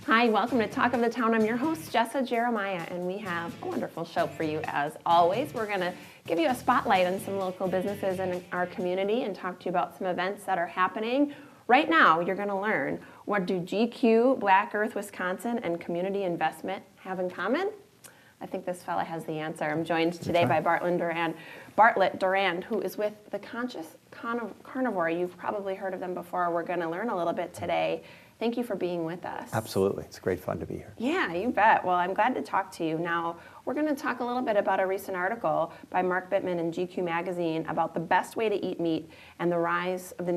Hi, welcome to Talk of the Town. I'm your host, Jessa Jeremiah, and we have a wonderful show for you as always. We're going to give you a spotlight on some local businesses in our community and talk to you about some events that are happening. Right now, you're going to learn, what do GQ, Black Earth Wisconsin, and community investment have in common? I think this fella has the answer. I'm joined today by Bartlett Durand, who is with the Concious Carnivore. You've probably heard of them before. We're going to learn a little bit today. Thank you for being with us. Absolutely. It's great fun to be here. Yeah, you bet. Well, I'm glad to talk to you. Now, we're going to talk a little bit about a recent article by Mark Bittman in GQ magazine about the best way to eat meat and the rise of the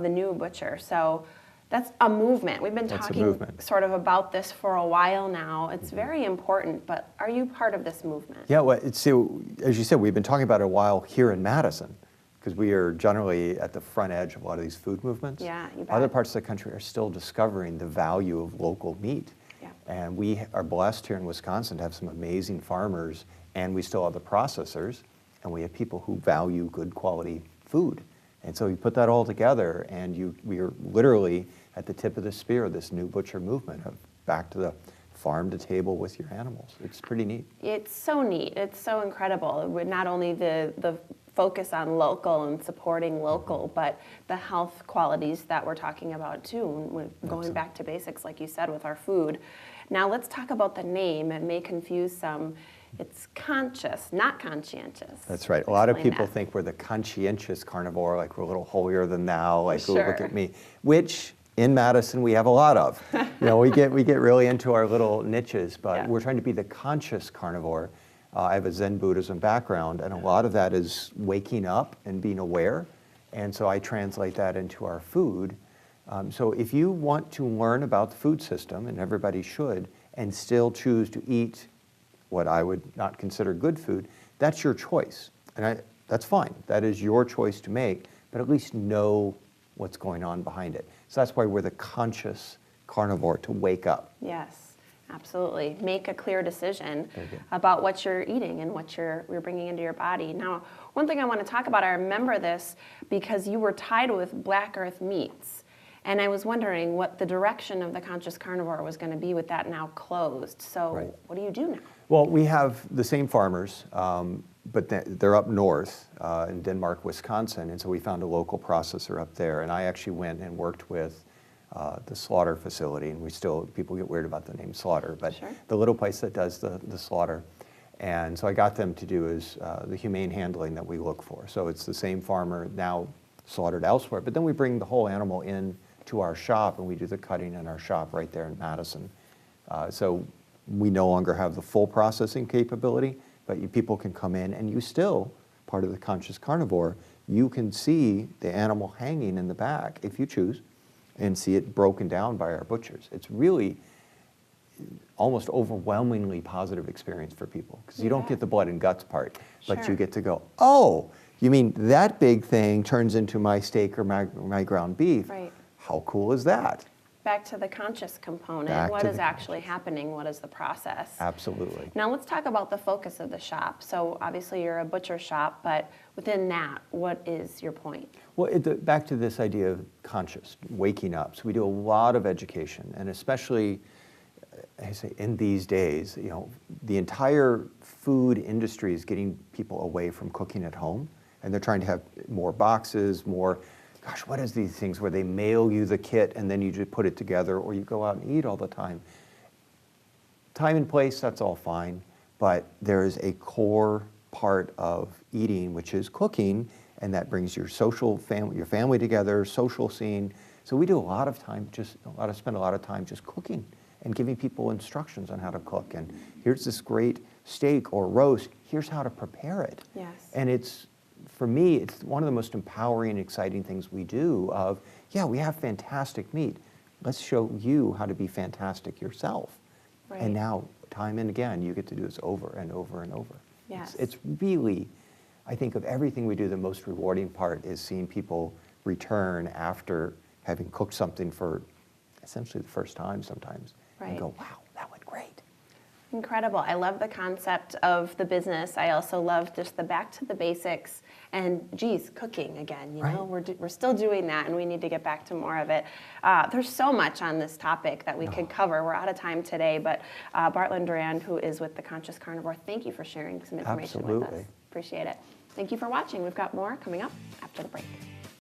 new butcher. So that's a movement. We've been talking sort of about this for a while now. It's very important, but are you part of this movement? Yeah, well, as you said, we've been talking about it a while here in Madison, because we are generally at the front edge of a lot of these food movements. Yeah, you bet. Other parts of the country are still discovering the value of local meat. Yeah. And we are blessed here in Wisconsin to have some amazing farmers, and we still have the processors, and we have people who value good quality food. And so you put that all together, and we are literally at the tip of the spear of this new butcher movement of back to the farm to table with your animals. It's pretty neat. It's so neat. It's so incredible. With not only the focus on local and supporting local, but the health qualities that we're talking about too, going back to basics, like you said, with our food. Now let's talk about the name. It may confuse some. It's conscious, not conscientious. That's right. A lot of people think we're the conscientious carnivore, like we're a little holier than thou, like Sure. look at me, which in Madison we have a lot of. We get really into our little niches, but we're trying to be the conscious carnivore. I have a Zen Buddhism background, and a lot of that is waking up and being aware. And so I translate that into our food. So if you want to learn about the food system, and everybody should, and still choose to eat what I would not consider good food, that's your choice. And that's fine. That is your choice to make, but at least know what's going on behind it. So that's why we're the conscious carnivore, to wake up. Yes, absolutely. Make a clear decision about what you're eating and what you're bringing into your body. Now, one thing I want to talk about, I remember this because you were tied with Black Earth Meats. And I was wondering what the direction of the Conscious Carnivore was going to be with that now closed. So what do you do now? Well, we have the same farmers, but they're up north in Denmark, Wisconsin, and so we found a local processor up there. And I actually went and worked with the slaughter facility, and people get weird about the name slaughter, but the little place that does the slaughter. And so I got them to do the humane handling that we look for. So it's the same farmer now slaughtered elsewhere, but then we bring the whole animal in to our shop, and we do the cutting in our shop right there in Madison. So we no longer have the full processing capability, but people can come in, and you still, part of the Conscious Carnivore, you can see the animal hanging in the back, if you choose, and see it broken down by our butchers. It's really almost overwhelmingly positive experience for people, because you don't get the blood and guts part, but you get to go, oh, you mean that big thing turns into my steak or my ground beef? Right. How cool is that? Back to the conscious component. What is actually happening? What is the process? Absolutely. Now let's talk about the focus of the shop. So obviously you're a butcher shop, but within that, what is your point? Well, back to this idea of conscious, waking up. So we do a lot of education, and especially, I say, in these days, the entire food industry is getting people away from cooking at home, and they're trying to have more boxes, more. Gosh, what is these things where they mail you the kit and then you just put it together, or you go out and eat all the time? Time and place, that's all fine, but there is a core part of eating, which is cooking, and that brings your family together, social scene. So we do spend a lot of time just cooking and giving people instructions on how to cook. And here's this great steak or roast, here's how to prepare it. Yes. And for me, it's one of the most empowering and exciting things we do we have fantastic meat. Let's show you how to be fantastic yourself. Right. And now, time and again, you get to do this over and over and over. Yes. It's really, I think of everything we do, the most rewarding part is seeing people return after having cooked something for essentially the first time sometimes. And go, wow, that went great. Incredible. I love the concept of the business. I also love just the back to the basics and, geez, cooking again. You know, we're still doing that, and we need to get back to more of it. There's so much on this topic that we could cover. We're out of time today, but Bartlett Duran, who is with the Concious Carnivore, thank you for sharing some information with us. Appreciate it. Thank you for watching. We've got more coming up after the break.